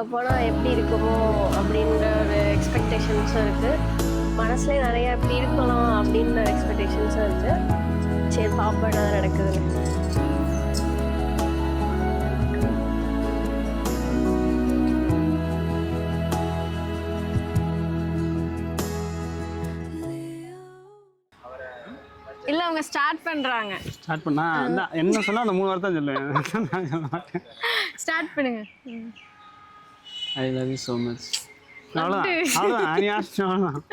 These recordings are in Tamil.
அங்கே போனால் எப்படி இருக்குமோ அப்படின்ற ஒரு எக்ஸ்பெக்டேஷன்ஸும் இருக்குது. மனசுலேயே நிறையா எப்படி இருக்கலாம் அப்படின்ற எக்ஸ்பெக்டேஷன்ஸும் இருக்குது. சரி பாப்பா என்ன நடக்குதுன்னு. இல்ல அவங்க ஸ்டார்ட் பண்றாங்க. ஸ்டார்ட் பண்ணா என்ன சொன்னா அந்த 3 வார்த்தை சொல்லுவேன். நான் சொல்ல மாட்டேன். ஸ்டார்ட் பண்ணுங்க. I love you so much. அவ்வளோதான் அனியாச்சு அவ்வளோதான்.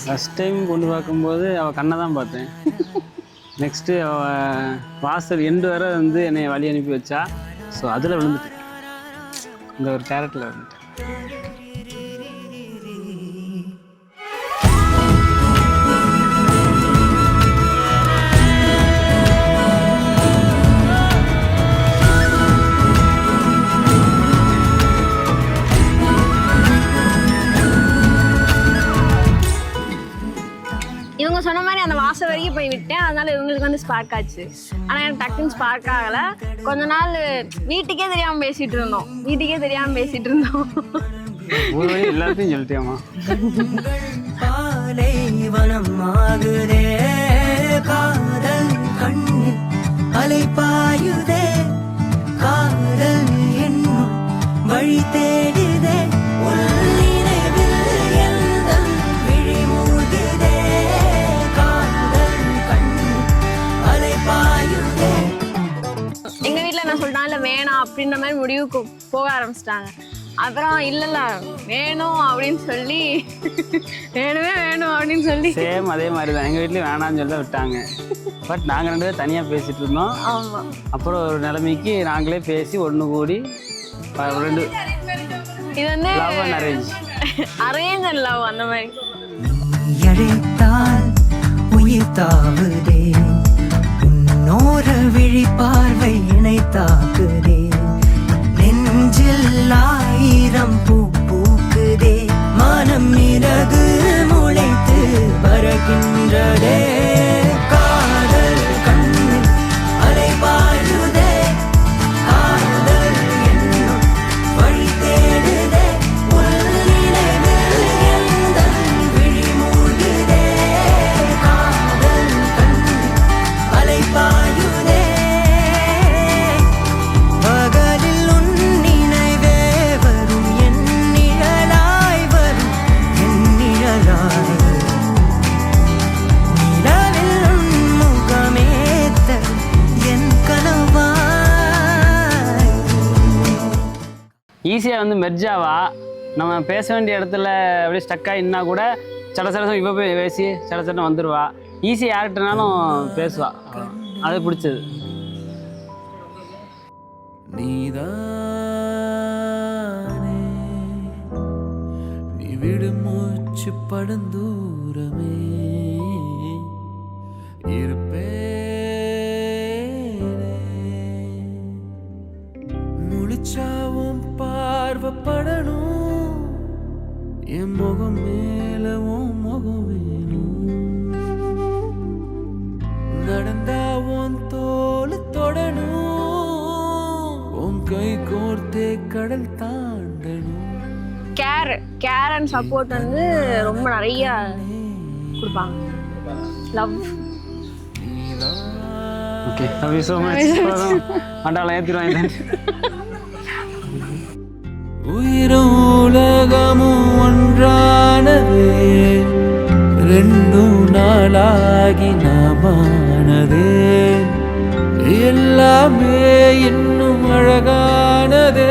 ஃபஸ்ட் டைம் பொண்ணு பார்க்கும்போது அவள் கண்ணை தான் பார்த்தேன். நெக்ஸ்ட்டு அவள் வாசல் எண்டு வர வந்து என்னை வழி அனுப்பி வச்சா. ஸோ அதில் விழுந்துட்டேன், இந்த ஒரு கேரக்டரில் விழுந்துட்டேன். இவங்க சொன்ன மாதிரி அந்த வாசல் வரைக்கும் போய் விட்டேன். அதனால இவங்களுக்கு வந்து ஸ்பார்க் ஆச்சு. ஆனால் எனக்கு டக்குன்னு ஸ்பார்க் ஆகலை. கொஞ்ச நாள் வீட்டுக்கே தெரியாமல் பேசிகிட்டு இருந்தோம். எல்லாத்தையும் சொல்லிட்டேம்மா. வழி தேடுதே வேணாம் அப்படின்ற மாதிரி முடிவுக்கு போக ஆரம்பிச்சிட்டாங்க. அப்புறம் இல்லைல்ல வேணும் அப்படின்னு சொல்லி வேணும் அப்படின்னு சொல்லி சேம் அதே மாதிரி தான் எங்கள் வீட்லேயும் வேணான்னு சொல்ல விட்டாங்க. பட் நாங்கள் 2 பேரும் தனியாக பேசிகிட்டு இருந்தோம். ஆமாம். அப்புறம் ஒரு நிலைமைக்கு நாங்களே பேசி ஒன்று கூடி 2 இது வந்து love and arrange and love அந்த மாதிரி. உயிர் தாவுதே உன்னோர விழி பார்வை இணை தாக்குதே நெஞ்சில் 1000 பூ பூக்குதே மனம் இறகு முளைத்து பறக்கின்றதே காதல் கண்ணில் அலை பாயுதே காதல் என்னும் வழி தேடுதே உள்ளினைவில் எந்தன் விழி மூழ்குதே காதல் கண்ணில் அலை பாயுதே பகலில் உன் நினைவே வரும் என் நிழலாய் வரும் என் நிழலாய் நிலவில் உன் முகமேத்த என் கனவாய். ஈஸியாக வந்து மெர்ஜாவா நம்ம பேச வேண்டிய இடத்துல அப்படியே ஸ்டக்காக இன்னா கூட சட இப்போ போய் பேசி சட வந்துடுவா. ஈஸியாக யார்கிட்டனாலும் பேசுவா. அது பிடிச்சது. நீதானே நீ விடும் மூச்சு படுந்தூரமே இருப்பேனே முழிச்சாவும் பார்வப்படணும் என் முகம் மேலவும் முகம் வேணும் நடந்தா உன் தோல் தொடணும் உன் கை கோர்த்தே கடல் தாண்டணும். கேர் அண்ட் சப்போர்ட் வந்து ரொம்ப நிறைய கொடுப்பாங்க. Love. Okay love you so much. மண்டால ஏத்திடுவாங்க. உயிரும் உலகமும் ஒன்றானதே 2 நாளாகி நாமானதே எல்லாமே இன்னும் அழகானதே.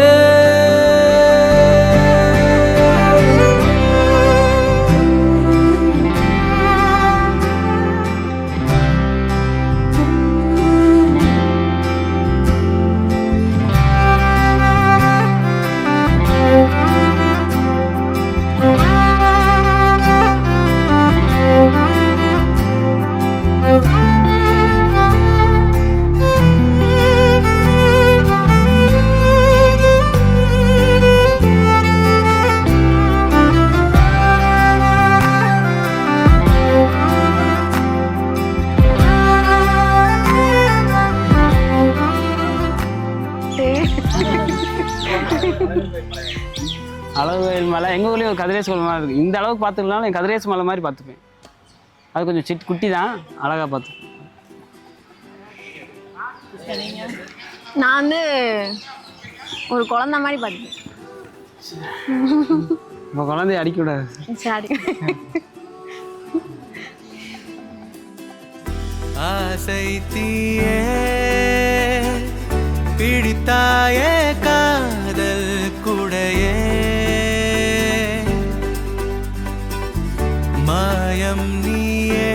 நாகர்கோவில் மலை எங்கள் ஊர்லேயும் ஒரு கதிரேசு மலை மாதிரி இருக்குது. இந்த அளவுக்கு பார்த்துக்கலனாலும் என் கதிரேசு மலை மாதிரி பார்த்துப்பேன். அது கொஞ்சம் குட்டி தான், அழகாக பார்த்து. நான் வந்து ஒரு குழந்தை மாதிரி பார்த்துப்பேன். இப்போ குழந்தைய அடிக்கக்கூடாது. சரி. ஆசை தீயே பிடித்தாயே காதல் குடையே மாயம் நீயே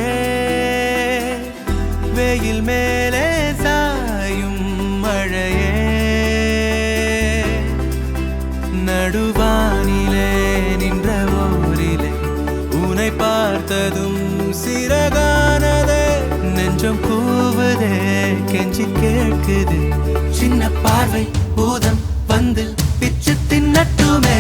வெயில் மேலே சாயும் மழையே நடுவானிலே நின்ற ஓரிலே உன்னை பார்த்ததும் சிறகானதே நெஞ்சம் கூவுதே கெஞ்சி கேட்குது சின்ன பார்வை பூதம் வந்து பிச்சு தின்னட்டுமே